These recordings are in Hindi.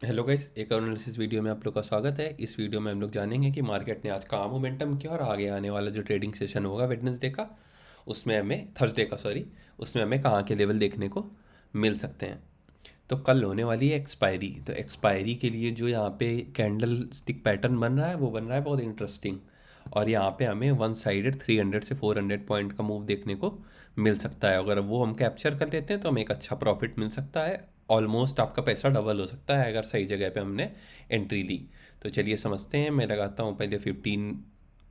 हेलो गाइस, एक और एनालिसिस वीडियो में आप लोग का स्वागत है। इस वीडियो में हम लोग जानेंगे कि मार्केट ने आज कहाँ मोमेंटम किया और आगे आने वाला जो ट्रेडिंग सेशन होगा वेडनेसडे का, उसमें हमें थर्सडे का सॉरी उसमें हमें कहाँ के लेवल देखने को मिल सकते हैं। तो कल होने वाली है एक्सपायरी। तो एक्सपायरी के लिए जो यहाँ पे कैंडल स्टिक पैटर्न बन रहा है वो बन रहा है बहुत इंटरेस्टिंग। और यहाँ पे हमें वन साइडेड 300 से 400 पॉइंट का मूव देखने को मिल सकता है। अगर वो हम कैप्चर कर लेते हैं तो हमें एक अच्छा प्रॉफिट मिल सकता है। ऑलमोस्ट आपका पैसा डबल हो सकता है अगर सही जगह पे हमने एंट्री ली। तो चलिए समझते हैं। मैं लगाता हूँ पहले 15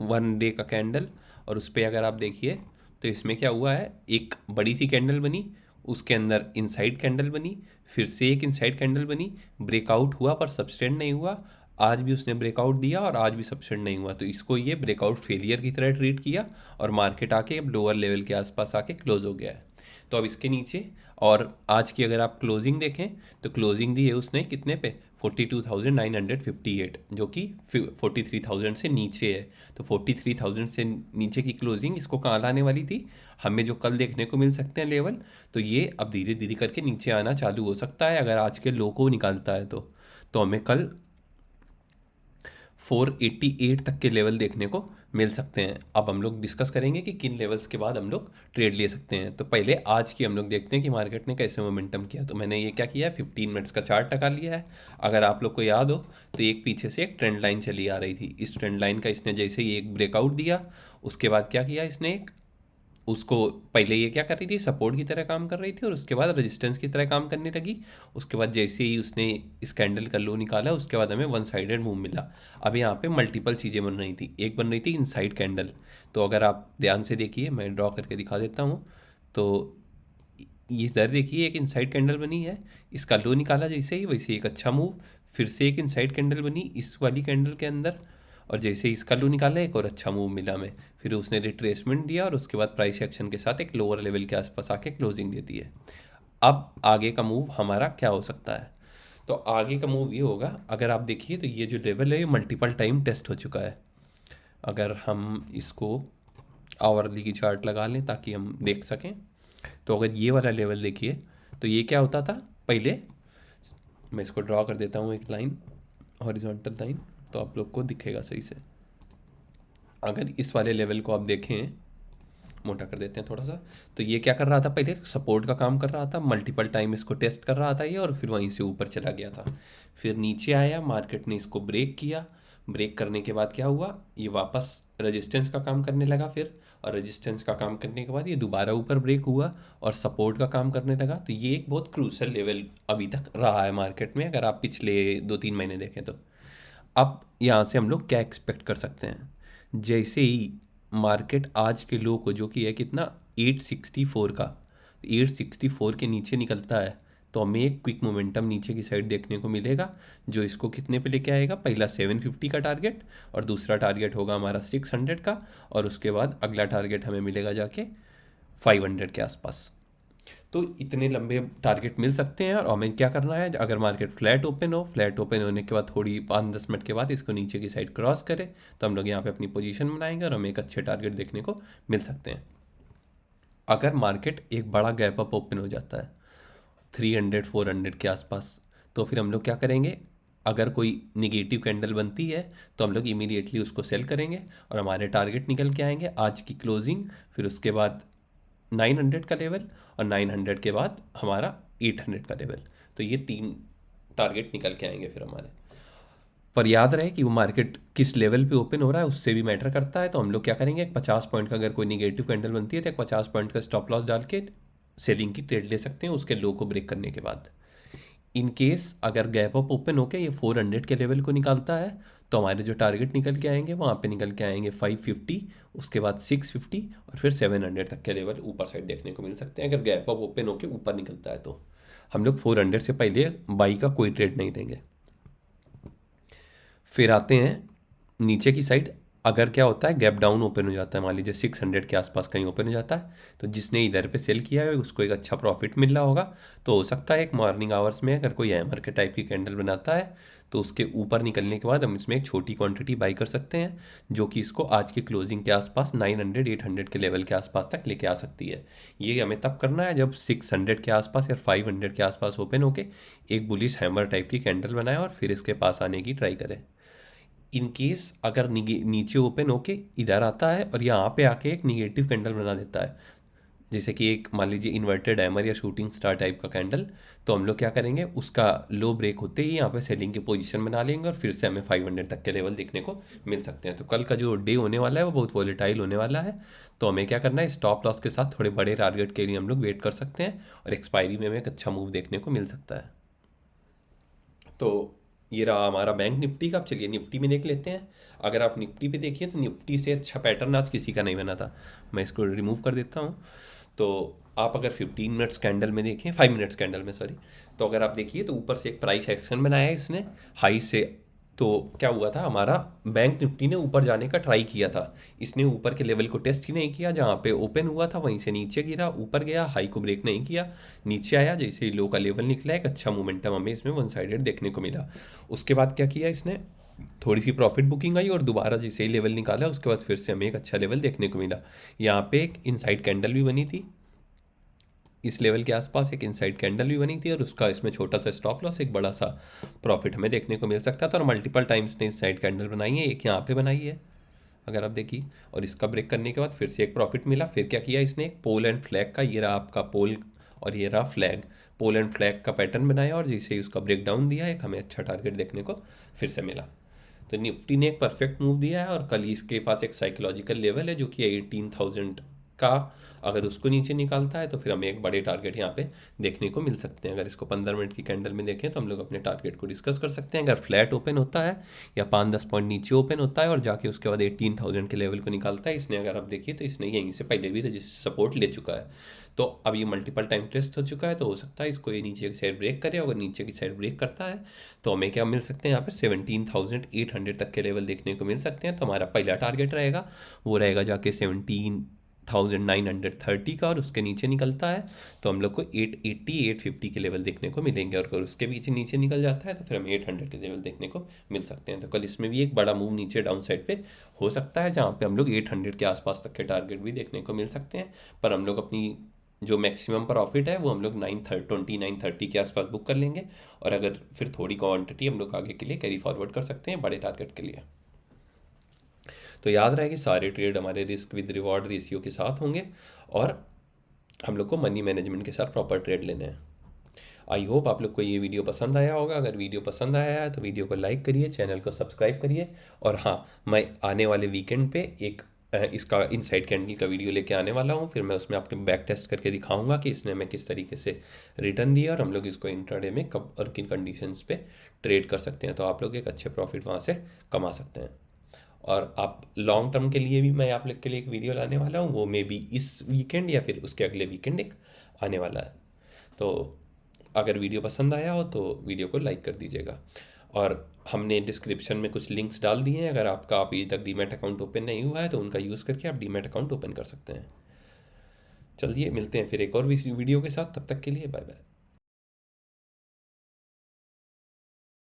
वन डे का कैंडल। और उस पर अगर आप देखिए तो इसमें क्या हुआ है, एक बड़ी सी कैंडल बनी, उसके अंदर इनसाइड कैंडल बनी, फिर से एक इनसाइड कैंडल बनी, ब्रेकआउट हुआ पर सब्सटेंड नहीं हुआ। आज भी उसने ब्रेकआउट दिया और आज भी सब्सटेंड नहीं हुआ, तो इसको ये ब्रेकआउट फेलियर की तरह ट्रीट किया और मार्केट आके अब लोअर लेवल के आसपास आके क्लोज हो गया है। तो अब इसके नीचे और आज की अगर आप क्लोजिंग देखें तो क्लोजिंग दी है उसने कितने पे, 42,958, जो कि 43,000 से नीचे है। तो 43,000 से नीचे की क्लोजिंग इसको कहाँ लाने वाली थी, हमें जो कल देखने को मिल सकते हैं लेवल, तो ये अब धीरे धीरे करके नीचे आना चालू हो सकता है अगर आज के लो को निकालता है तो हमें कल 488 तक के लेवल देखने को मिल सकते हैं। अब हम लोग डिस्कस करेंगे कि किन लेवल्स के बाद हम लोग ट्रेड ले सकते हैं। तो पहले आज की हम लोग देखते हैं कि मार्केट ने कैसे मोमेंटम किया। तो मैंने ये क्या किया है, 15 मिनट्स का चार्ट लगा लिया है। अगर आप लोग को याद हो तो एक पीछे से एक ट्रेंड लाइन चली आ रही थी। इस ट्रेंड लाइन का इसने जैसे ही एक ब्रेकआउट दिया, उसके बाद क्या किया इसने, एक उसको पहले ये क्या कर रही थी, सपोर्ट की तरह काम कर रही थी और उसके बाद रेजिस्टेंस की तरह काम करने लगी। उसके बाद जैसे ही उसने इस कैंडल का लो निकाला उसके बाद हमें वन साइडेड मूव मिला। अब यहाँ पे मल्टीपल चीज़ें बन रही थी, एक बन रही थी इनसाइड कैंडल। तो अगर आप ध्यान से देखिए, मैं ड्रॉ करके दिखा देता हूँ। तो ये इधर देखिए एक इनसाइड कैंडल बनी है, इसका लो निकाला जैसे ही वैसे एक अच्छा मूव। फिर से एक इनसाइड कैंडल बनी इस वाली कैंडल के अंदर, और जैसे ही इसका लो निकाला एक और अच्छा मूव मिला हमें। फिर उसने रिट्रेसमेंट दिया और उसके बाद प्राइस एक्शन के साथ एक लोअर लेवल के आसपास आके क्लोजिंग देती है। अब आगे का मूव हमारा क्या हो सकता है, तो आगे का मूव ये होगा, अगर आप देखिए तो ये जो लेवल है ये मल्टीपल टाइम टेस्ट हो चुका है। अगर हम इसको आवरली की चार्ट लगा लें ताकि हम देख सकें, तो अगर ये वाला लेवल देखिए तो ये क्या होता था पहले, मैं इसको ड्रॉ कर देता हूँ एक लाइन, हॉरिजॉन्टल लाइन, तो आप लोग को दिखेगा सही से। अगर इस वाले लेवल को आप देखें, मोटा कर देते हैं थोड़ा सा, तो ये क्या कर रहा था, पहले सपोर्ट का काम कर रहा था, मल्टीपल टाइम इसको टेस्ट कर रहा था ये, और फिर वहीं से ऊपर चला गया था। फिर नीचे आया, मार्केट ने इसको ब्रेक किया। ब्रेक करने के बाद क्या हुआ, ये वापस रेजिस्टेंस का काम करने लगा फिर, और रेजिस्टेंस का काम करने के बाद ये दोबारा ऊपर ब्रेक हुआ और सपोर्ट का काम करने लगा। तो ये एक बहुत क्रूशल लेवल अभी तक रहा है मार्केट में, अगर आप पिछले 2-3 महीने देखें तो। अब यहाँ से हम लोग क्या एक्सपेक्ट कर सकते हैं, जैसे ही मार्केट आज के लो को, जो कि है कितना, 864 का, 864 के नीचे निकलता है तो हमें एक क्विक मोमेंटम नीचे की साइड देखने को मिलेगा, जो इसको कितने पे लेके आएगा, पहला 750 का टारगेट और दूसरा टारगेट होगा हमारा 600 का, और उसके बाद अगला टारगेट हमें मिलेगा जाके 500 के आसपास। तो इतने लंबे टारगेट मिल सकते हैं और हमें क्या करना है, अगर मार्केट फ्लैट ओपन हो, फ्लैट ओपन होने के बाद थोड़ी 5-10 मिनट के बाद इसको नीचे की साइड क्रॉस करे तो हम लोग यहाँ पे अपनी पोजीशन बनाएंगे और हमें एक अच्छे टारगेट देखने को मिल सकते हैं। अगर मार्केट एक बड़ा गैप अप ओपन हो जाता है 300-400 के आसपास, तो फिर हम लोग क्या करेंगे, अगर कोई निगेटिव कैंडल बनती है तो हम लोग इमीडिएटली उसको सेल करेंगे और हमारे टारगेट निकल के आएंगे आज की क्लोजिंग, फिर उसके बाद 900 का लेवल, और 900 के बाद हमारा 800 का लेवल। तो ये 3 टारगेट निकल के आएंगे फिर हमारे। पर याद रहे कि वो मार्केट किस लेवल पे ओपन हो रहा है उससे भी मैटर करता है। तो हम लोग क्या करेंगे, एक 50 पॉइंट का अगर कोई निगेटिव कैंडल बनती है तो एक 50 पॉइंट का स्टॉप लॉस डाल के सेलिंग की ट्रेड ले सकते हैं उसके लो को ब्रेक करने के बाद। इन केस अगर गैप अप ओपन होकर ये 400 के लेवल को निकालता है तो हमारे जो टारगेट निकल के आएंगे वहाँ पे निकल के आएंगे 550, उसके बाद 650 और फिर 700 तक के लेवल ऊपर साइड देखने को मिल सकते हैं। अगर गैप अप ओपन होकर ऊपर निकलता है तो हम लोग 400 से पहले बाई का कोई ट्रेड नहीं लेंगे। फिर आते हैं नीचे की साइड। अगर क्या होता है गैप डाउन ओपन हो जाता है, मान लीजिए 600 के आसपास कहीं ओपन हो जाता है, तो जिसने इधर पे सेल किया है उसको एक अच्छा प्रॉफिट मिल रहा होगा। तो हो सकता है एक मॉर्निंग आवर्स में अगर कोई हैमर के टाइप की कैंडल बनाता है तो उसके ऊपर निकलने के बाद हम इसमें एक छोटी क्वांटिटी बाई कर सकते हैं, जो कि इसको आज की क्लोजिंग के आसपास 900-800 के लेवल के आसपास तक लेके आ सकती है। ये हमें तब करना है जब 600 के आसपास या 500 के आसपास ओपन होके एक बुलिश हैमर टाइप की कैंडल बनाए और फिर इसके पास आने की ट्राई करें। इन केस अगर नीचे ओपन होके इधर आता है और यहाँ पे आके एक निगेटिव कैंडल बना देता है, जैसे कि एक मान लीजिए इन्वर्टेड हैमर या शूटिंग स्टार टाइप का कैंडल, तो हम लोग क्या करेंगे उसका लो ब्रेक होते ही यहाँ पे सेलिंग की पोजीशन बना लेंगे और फिर से हमें 500 तक के लेवल देखने को मिल सकते हैं। तो कल का जो डे होने वाला है वो बहुत वॉलेटाइल होने वाला है, तो हमें क्या करना है स्टॉप लॉस के साथ थोड़े बड़े टारगेट के लिए हम लोग वेट कर सकते हैं और एक्सपायरी में हमें एक अच्छा मूव देखने को मिल सकता है। तो ये रहा हमारा बैंक निफ्टी का। अब चलिए निफ्टी में देख लेते हैं। अगर आप निफ्टी पे देखिए तो निफ्टी से अच्छा पैटर्न आज किसी का नहीं बना था। मैं इसको रिमूव कर देता हूँ। तो आप अगर 15 मिनट्स कैंडल में देखें, 5 मिनट्स कैंडल में सॉरी, तो अगर आप देखिए तो ऊपर से एक प्राइस एक्शन बनाया है इसने हाई से। तो क्या हुआ था, हमारा बैंक निफ्टी ने ऊपर जाने का ट्राई किया था, इसने ऊपर के लेवल को टेस्ट ही नहीं किया, जहाँ पे ओपन हुआ था वहीं से नीचे गिरा, ऊपर गया, हाई को ब्रेक नहीं किया, नीचे आया, जैसे ही लो का लेवल निकला एक अच्छा मोमेंटम हमें इसमें वन साइडेड देखने को मिला। उसके बाद क्या किया इसने, थोड़ी सी प्रॉफिट बुकिंग आई और दोबारा जैसे ही लेवल निकाला उसके बाद फिर से हमें एक अच्छा लेवल देखने को मिला। यहाँ पे एक इनसाइड कैंडल भी बनी थी, इस लेवल के आसपास एक इनसाइड कैंडल भी बनी थी और उसका इसमें छोटा सा स्टॉप लॉस, एक बड़ा सा प्रॉफिट हमें देखने को मिल सकता था। और मल्टीपल टाइम्स ने इनसाइड कैंडल बनाई है, एक यहाँ पे बनाई है अगर आप देखिए, और इसका ब्रेक करने के बाद फिर से एक प्रॉफिट मिला। फिर क्या किया इसने, एक पोल एंड फ्लैग का, ये रहा आपका पोल और ये रहा फ्लैग, पोल एंड फ्लैग का पैटर्न बनाया और जैसे ही उसका ब्रेक डाउन दिया एक हमें अच्छा टारगेट देखने को फिर से मिला। तो निफ्टी ने एक परफेक्ट मूव दिया है और कल इसके पास एक साइकोलॉजिकल लेवल है जो कि 18,000 का, अगर उसको नीचे निकालता है तो फिर हमें एक बड़े टारगेट यहाँ पे देखने को मिल सकते हैं। अगर इसको 15 मिनट की कैंडल में देखें तो हम लोग अपने टारगेट को डिस्कस कर सकते हैं। अगर फ्लैट ओपन होता है या 5-10 पॉइंट नीचे ओपन होता है और जाके उसके बाद 18,000 के लेवल को निकालता है, इसने अगर आप देखिए तो इसने यहीं से पहले भी सपोर्ट ले चुका है। तो अब ये मल्टीपल टाइम टेस्ट हो चुका है, तो हो सकता है इसको ये नीचे की साइड ब्रेक करे। अगर नीचे की साइड ब्रेक करता है तो हमें क्या मिल सकते हैं, यहाँ पे 17,800 तक के लेवल देखने को मिल सकते हैं। तो हमारा पहला टारगेट रहेगा वो रहेगा जाके 17,930 का, और उसके नीचे निकलता है तो हम लोग को 880-850 के लेवल देखने को मिलेंगे, और अगर उसके पीछे नीचे निकल जाता है तो फिर हमें 800 के लेवल देखने को मिल सकते हैं। तो कल इसमें भी एक बड़ा मूव नीचे डाउन साइड पे हो सकता है, जहाँ पे हम लोग 800 के आसपास तक के टारगेट भी देखने को मिल सकते हैं। पर हम लोग अपनी जो मैक्सिमम प्रॉफिट है वो हम लोग 930 के आसपास बुक कर लेंगे, और अगर फिर थोड़ी क्वांटिटी हम लोग आगे के लिए कैरी फॉरवर्ड कर सकते हैं बड़े टारगेट के लिए। तो याद रहे कि सारे ट्रेड हमारे रिस्क विद रिवॉर्ड रेशियो के साथ होंगे और हम लोग को मनी मैनेजमेंट के साथ प्रॉपर ट्रेड लेने हैं। आई होप आप लोग को ये वीडियो पसंद आया होगा। अगर वीडियो पसंद आया है तो वीडियो को लाइक करिए, चैनल को सब्सक्राइब करिए, और हाँ, मैं आने वाले वीकेंड पे एक इसका इनसाइड कैंडल का वीडियो लेके आने वाला हूँ। फिर मैं उसमें आपके बैक टेस्ट करके दिखाऊंगा कि इसने हमें किस तरीके से रिटर्न दिया और हम लोग इसको इंट्राडे में कब और किन कंडीशंस पे ट्रेड कर सकते हैं, तो आप लोग एक अच्छे प्रॉफिट वहाँ से कमा सकते हैं। और आप लॉन्ग टर्म के लिए भी मैं आप लोग के लिए एक वीडियो लाने वाला हूँ, वो मे बी इस वीकेंड या फिर उसके अगले वीकेंड एक आने वाला है। तो अगर वीडियो पसंद आया हो तो वीडियो को लाइक कर दीजिएगा, और हमने डिस्क्रिप्शन में कुछ लिंक्स डाल दिए हैं। अगर आपका अभी तक डीमैट अकाउंट ओपन नहीं हुआ है तो उनका यूज़ करके आप डीमैट अकाउंट ओपन कर सकते हैं। चलिए मिलते हैं फिर एक और वीडियो के साथ, तब तक के लिए बाय बाय।